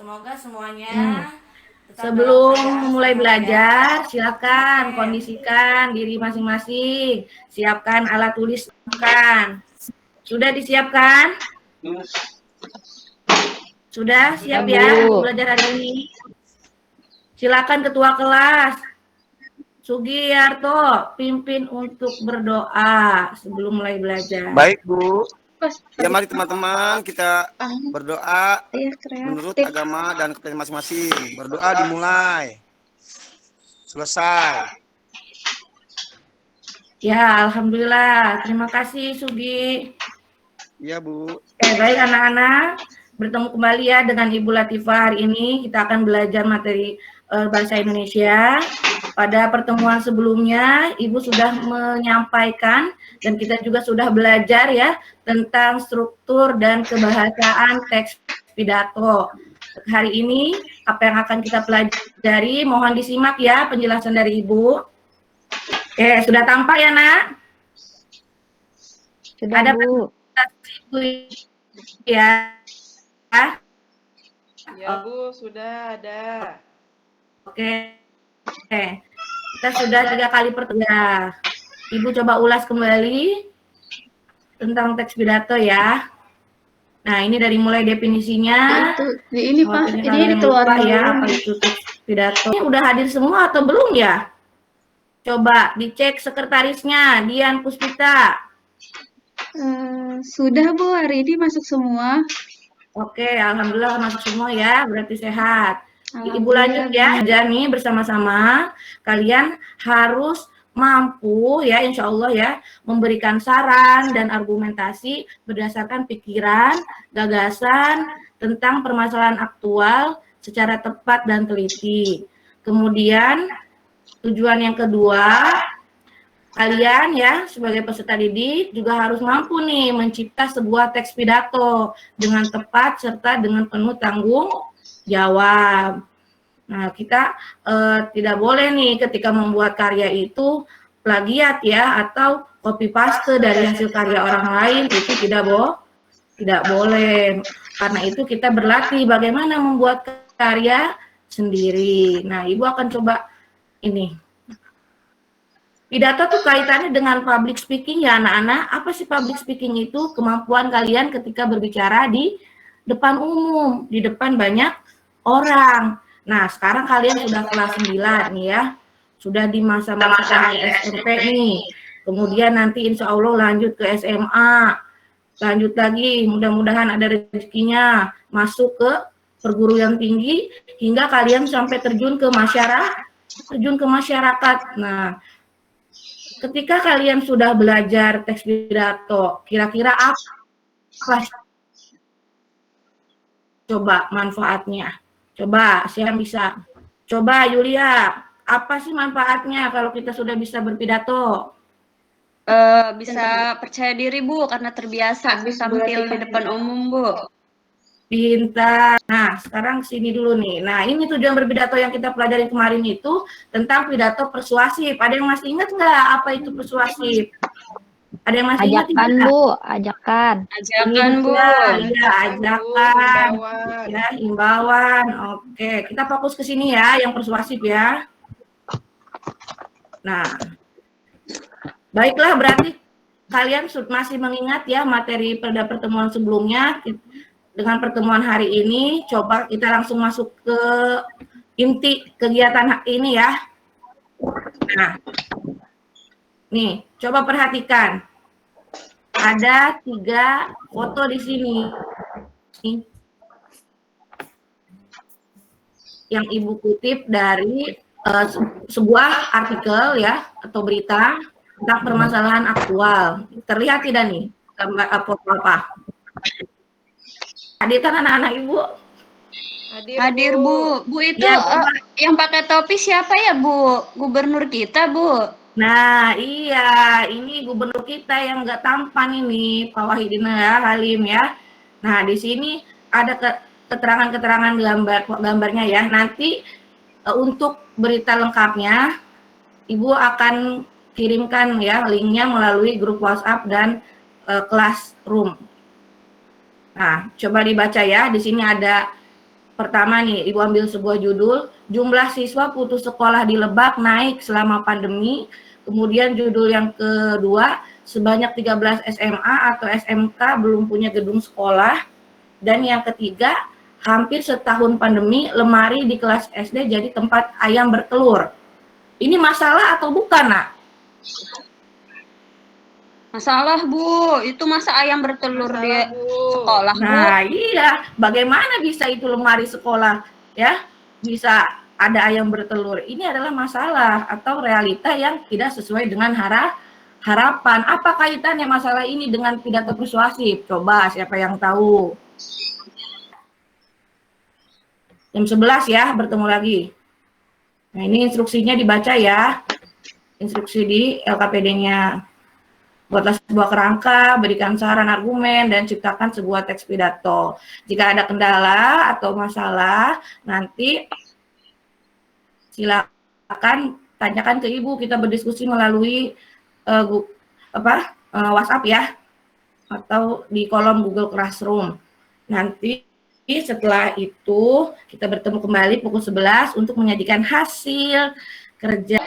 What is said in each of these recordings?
Semoga semuanya tetap dalam Sebelum keadaan memulai sehat belajar, ya. silakan Oke. kondisikan diri masing-masing. Siapkan alat tulis bukan. Sudah disiapkan? Sudah siap Bu. ya untuk belajar hari ini? Silakan ketua kelas Sugiyarto pimpin untuk berdoa sebelum mulai belajar. Baik, Bu. Ya, mari teman-teman kita berdoa menurut agama dan kepercayaan masing-masing. Berdoa dimulai. Selesai. Ya, alhamdulillah. Terima kasih Sugi. Iya, Bu. Baik anak-anak, bertemu kembali ya dengan Ibu Latifah. Hari ini kita akan belajar materi bahasa Indonesia. Pada pertemuan sebelumnya, Ibu sudah menyampaikan dan kita juga sudah belajar ya tentang struktur dan kebahasaan teks pidato. Hari ini apa yang akan kita pelajari? Mohon disimak ya penjelasan dari Ibu. Oke, sudah tampak ya, Nak? Sudah, ada Bu. Ibu ya. Ya, Bu, sudah ada. Oke. Kita sudah 3 kali pertemuan. Ibu coba ulas kembali tentang teks pidato ya. Nah, ini dari mulai definisinya. Ini Pak, ini dikeluarin ya apa itu teks pidato. Ini udah hadir semua atau belum ya? Coba dicek sekretarisnya, Dian Puspita. Sudah Bu, hari ini masuk semua. Oke, alhamdulillah masuk semua ya, berarti sehat. Ibu lanjut ya, nih bersama-sama. Kalian harus mampu ya, insya Allah ya, memberikan saran dan argumentasi berdasarkan pikiran, gagasan tentang permasalahan aktual secara tepat dan teliti. Kemudian tujuan yang kedua, kalian ya sebagai peserta didik juga harus mampu nih mencipta sebuah teks pidato dengan tepat serta dengan penuh tanggung jawab. Nah, kita tidak boleh nih ketika membuat karya itu plagiat ya atau copy paste dari hasil karya orang lain, itu tidak boleh. Karena itu kita berlatih bagaimana membuat karya sendiri. Nah, Ibu akan coba ini. Pidato tuh kaitannya dengan public speaking ya anak-anak. Apa sih public speaking itu? Kemampuan kalian ketika berbicara di depan umum, di depan banyak orang. Nah, sekarang kalian sudah kelas 9 nih ya. Sudah di masa-masa SMP nih. Kemudian nanti insya Allah lanjut ke SMA. Lanjut lagi, mudah-mudahan ada rezekinya masuk ke perguruan tinggi hingga kalian sampai terjun ke masyarakat. Nah, ketika kalian sudah belajar teks pidato, kira-kira apa coba manfaatnya? Coba, siapa bisa? Coba Yulia, apa sih manfaatnya kalau kita sudah bisa berpidato? Bisa percaya diri Bu, karena terbiasa tampil di depan umum Bu. Pintar. Nah, sekarang sini dulu nih. Nah, ini tujuan berpidato yang kita pelajari kemarin itu tentang pidato persuasif. Ada yang masih ingat nggak apa itu persuasif? Ada yang masih ingat? Ajakan, Bu. Ajakan. Ajakan Bu. Ya, ajakan. Ya, imbauan. Oke, kita fokus ke sini ya, yang persuasif ya. Nah, baiklah, berarti kalian masih mengingat ya materi pada pertemuan sebelumnya. Dengan pertemuan hari ini, coba kita langsung masuk ke inti kegiatan ini ya. Nah, nih, coba perhatikan. Ada 3 foto di sini. Yang Ibu kutip dari sebuah artikel ya, atau berita tentang permasalahan aktual. Terlihat tidak nih gambar foto apa? Hadir kan anak-anak Ibu? Hadir Bu. Bu itu ya, yang pakai topi siapa ya Bu? Gubernur kita Bu. Nah iya, ini gubernur kita yang nggak tampan ini, Pak Wahidin ya, Halim ya. Nah di sini ada keterangan-keterangan gambarnya ya. Nanti untuk berita lengkapnya, Ibu akan kirimkan ya linknya melalui grup WhatsApp dan Classroom. Nah, coba dibaca ya. Di sini ada Pertama nih, Ibu ambil sebuah judul, jumlah siswa putus sekolah di Lebak naik selama pandemi. Kemudian judul yang kedua, sebanyak 13 SMA atau SMK belum punya gedung sekolah. Dan yang ketiga, hampir setahun pandemi, lemari di kelas SD jadi tempat ayam bertelur. Ini masalah atau bukan, Nak? Masalah, Bu. Itu masa ayam bertelur di sekolah, Bu? Nah, iya. Bagaimana bisa itu lemari sekolah, ya? Bisa ada ayam bertelur. Ini adalah masalah atau realita yang tidak sesuai dengan harapan. Apa kaitannya masalah ini dengan pidato persuasif? Coba, siapa yang tahu? Jam 11 ya, bertemu lagi. Nah, ini instruksinya dibaca ya. Instruksi di LKPD-nya. Buatlah sebuah kerangka, berikan saran argumen, dan ciptakan sebuah teks pidato. Jika ada kendala atau masalah, nanti silakan tanyakan ke Ibu. Kita berdiskusi melalui WhatsApp ya, atau di kolom Google Classroom. Nanti setelah itu kita bertemu kembali pukul 11 untuk menyajikan hasil kerja.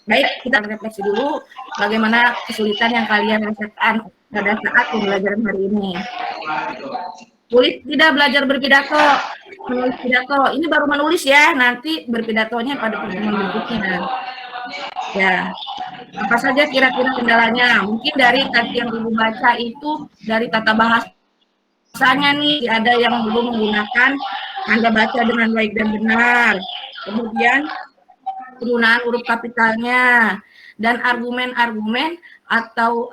Baik, kita refleksi dulu bagaimana kesulitan yang kalian rasakan pada saat pembelajaran hari ini. Sulit tidak belajar berpidato, menulis pidato. Ini baru menulis ya, nanti berpidatonya pada pertemuan berikutnya. Ya, apa saja kira-kira kendalanya? Mungkin dari tadi yang Ibu baca itu dari tata bahasanya nih, ada yang belum menggunakan tanda baca dengan baik dan benar. Kemudian penggunaan huruf kapitalnya, dan argumen-argumen atau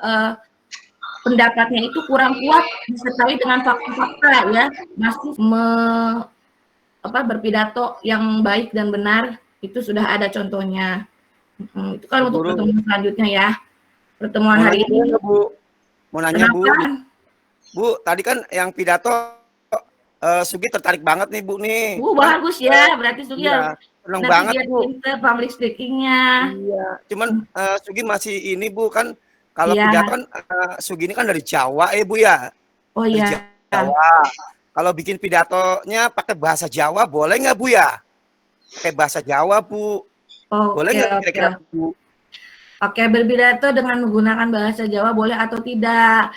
pendapatnya itu kurang kuat disertai dengan fakta-fakta ya, masih berpidato yang baik dan benar, itu sudah ada contohnya. Itu kan untuk pertemuan selanjutnya ya. Pertemuan hari ini. Bu. Mau nanya, Bu. Bu, tadi kan yang pidato Sugi tertarik banget nih, Bu nih. Bu, bagus ya. Berarti Sugi seneng banget, Bu. Pinter public speaking-nya. Iya. Cuman Sugi masih ini, Bu, kan kalau pidato kan Sugi ini kan dari Jawa, Bu ya. Oh iya. Dari Jawa. Kalau bikin pidatonya pakai bahasa Jawa boleh nggak, Bu ya? Pakai bahasa Jawa, Bu. Boleh nggak kira-kira, Bu? Oke, berpidato dengan menggunakan bahasa Jawa boleh atau tidak?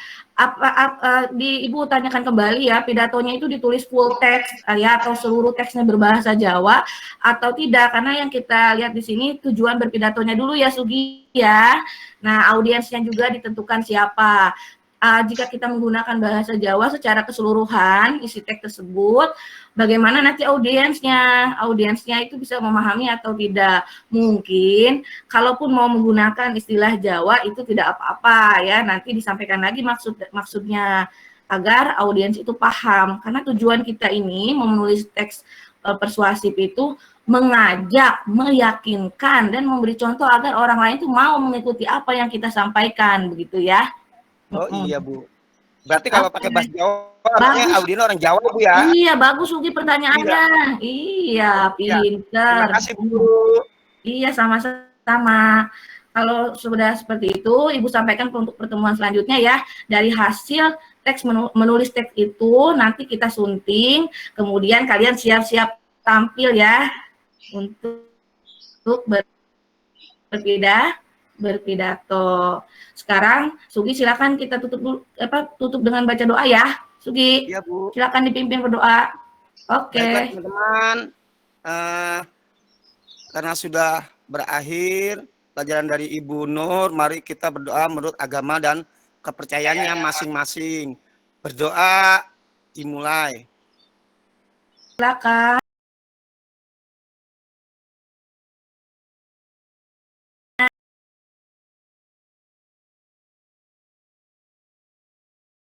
Ibu tanyakan kembali ya, pidatonya itu ditulis full text ya, atau seluruh teksnya berbahasa Jawa atau tidak? Karena yang kita lihat di sini tujuan berpidatonya dulu ya, Sugi ya. Nah, audiensnya juga ditentukan siapa. Jika kita menggunakan bahasa Jawa secara keseluruhan isi teks tersebut, bagaimana nanti audiensnya itu bisa memahami atau tidak? Mungkin kalaupun mau menggunakan istilah Jawa itu tidak apa-apa ya, nanti disampaikan lagi maksudnya agar audiens itu paham, karena tujuan kita ini menulis teks persuasif itu mengajak, meyakinkan, dan memberi contoh agar orang lain itu mau mengikuti apa yang kita sampaikan, begitu ya. Oh iya, Bu. Berarti kalau pakai bahasa Jawa, artinya audiens orang Jawa, Bu ya? Iya, bagus Sugi pertanyaannya. Iya, pinter. Terima kasih, Bu. Iya, sama-sama. Kalau sudah seperti itu, Ibu sampaikan untuk pertemuan selanjutnya ya. Dari hasil teks menulis teks itu, nanti kita sunting, kemudian kalian siap-siap tampil ya untuk berpidato. Sekarang Sugi silakan kita tutup dengan baca doa ya. Sugi, iya, Bu. Silakan dipimpin berdoa. Oke. Teman-teman, karena sudah berakhir pelajaran dari Ibu Nur, mari kita berdoa menurut agama dan kepercayaannya masing-masing. Berdoa dimulai. Silakan.